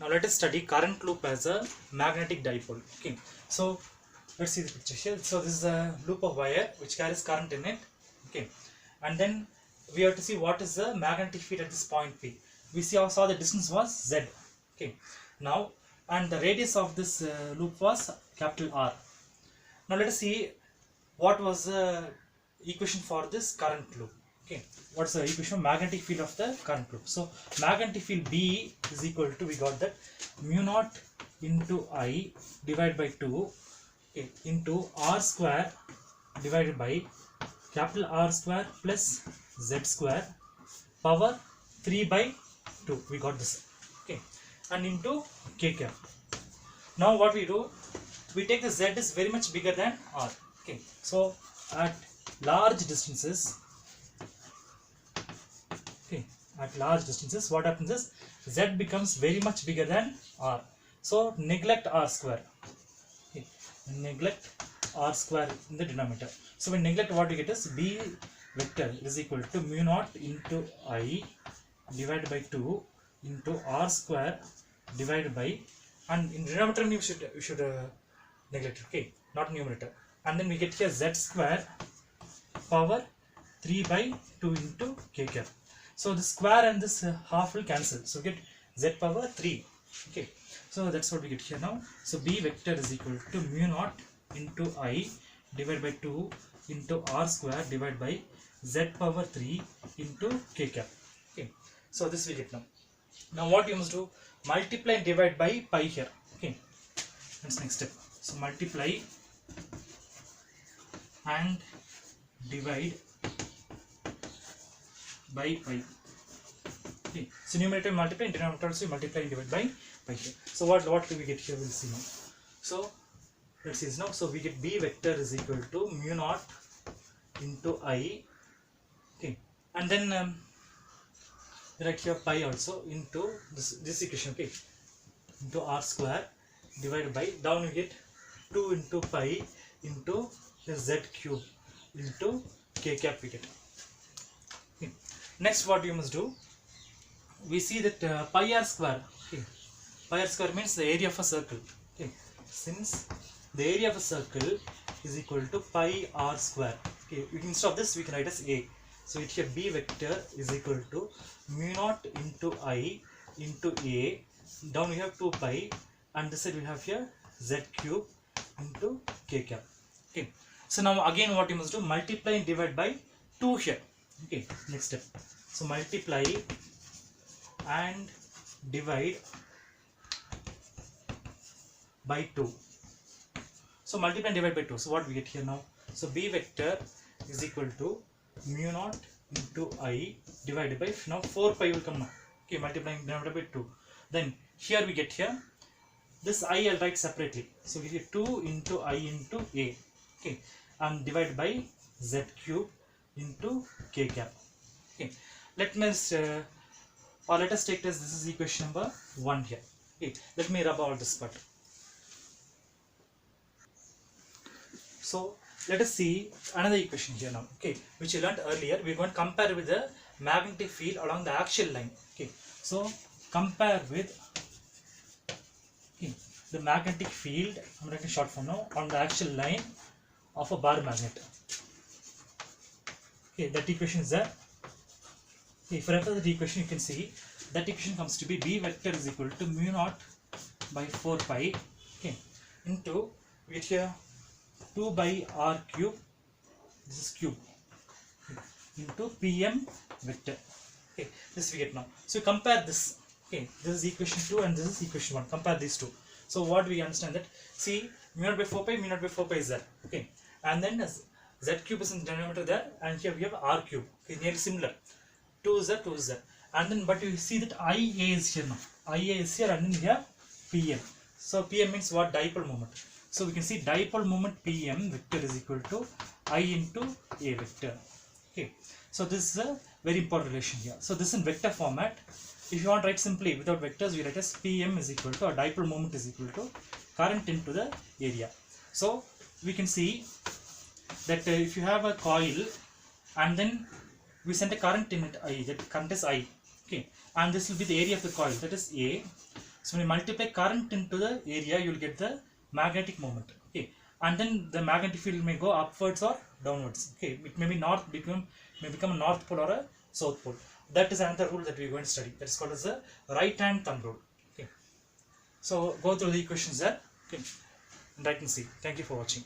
Now let us study current loop as a magnetic dipole. Okay, so let's see the picture here. So this is a loop of wire which carries current in it. Okay, and then we have to see what is the magnetic field at this point P. We saw the distance was Z. Okay, now and the radius of this loop was capital R. Now let us see what was the equation for this current loop. Okay, what's the equation of magnetic field of the current loop? So magnetic field B is equal to, we got that, mu naught into I divided by 2, okay, into R square divided by capital R square plus Z square power 3 by 2. We got this. Okay, and into K cap. Now what we do, we take the Z is very much bigger than R. Okay, so at large distances, okay, at large distances, what happens is Z becomes very much bigger than R. So neglect R square. Okay, neglect R square in the denominator. So when neglect, what we get is B vector is equal to mu naught into I divided by 2 into R square divided by, and in denominator we should neglect it, okay, not numerator, and then we get here Z square power 3 by 2 into K cap. So the square and this half will cancel, so we get Z power 3. Okay, so that's what we get here now. So B vector is equal to mu naught into I divided by 2 into R square divided by Z power 3 into K cap. Okay, so this we get now. Now what you must do, multiply and divide by pi here. Okay, that's next step. So multiply and divide by pi. Okay, so numerator multiply and denominator also multiply and divide by pi here. So what do we get here? We'll see now. So let's see now. So we get B vector is equal to mu naught into I. Okay, and then write here pi also into this equation. Okay, into R square divided by, down we get 2 into pi into the Z cube into K cap we get. Okay. Next what you must do, we see that pi R square, okay, pi R square means the area of a circle. Okay, since the area of a circle is equal to pi R square, okay, instead of this we can write as A. So it here B vector is equal to mu naught into I into A, down we have 2 pi, and this side we have here Z cube into K cap. Okay, so now again what you must do, multiply and divide by 2 here. Okay, next step. So multiply and divide by 2. So multiply and divide by 2. So what we get here now? So B vector is equal to mu naught into I divided by, now 4 pi will come now. Okay, multiplying divided by 2. Then here we get here, this I I'll write separately. So we get 2 into I into A. Okay, and divide by Z cube into K cap. Okay, let us take this is equation number 1 here. Okay, let me rub all this part. So let us see another equation here now, okay, which we learned earlier. We are going to compare with the magnetic field along the axial line. Okay, so compare with, okay, the magnetic field, I'm writing short form now, on the axial line of a bar magnet. Okay, that equation is there. Okay, if I refer to the equation, you can see that equation comes to be B vector is equal to mu naught by 4 pi, okay, into, we get here 2 by R cube, this is cube, into PM vector. Okay, this we get now. So compare this. Okay, this is equation 2 and this is equation 1. Compare these two. So what we understand that, see, mu naught by 4 pi, mu naught by 4 pi is there. Okay, and then Z cube is in the denominator there, and here we have R cube. Okay, nearly similar. 2 is there, 2 is there. And then, but you see that IA is here now. IA is here, and then we have PM. So PM means what? Dipole moment. So we can see dipole moment PM vector is equal to I into A vector. Okay, so this is a very important relation here. So this in vector format. If you want to write simply without vectors, we write as PM is equal to, or dipole moment is equal to current into the area. So we can see that if you have a coil and then we send a current in it I, that current is I, okay, and this will be the area of the coil, that is A, So when you multiply current into the area, you will get the magnetic moment. Okay, and then the magnetic field may go upwards or downwards. Okay, it may be may become a north pole or a south pole. That is another rule that we are going to study. That is called as the right hand thumb rule. Okay, so go through the equations there. Okay, and I can see. Thank you for watching.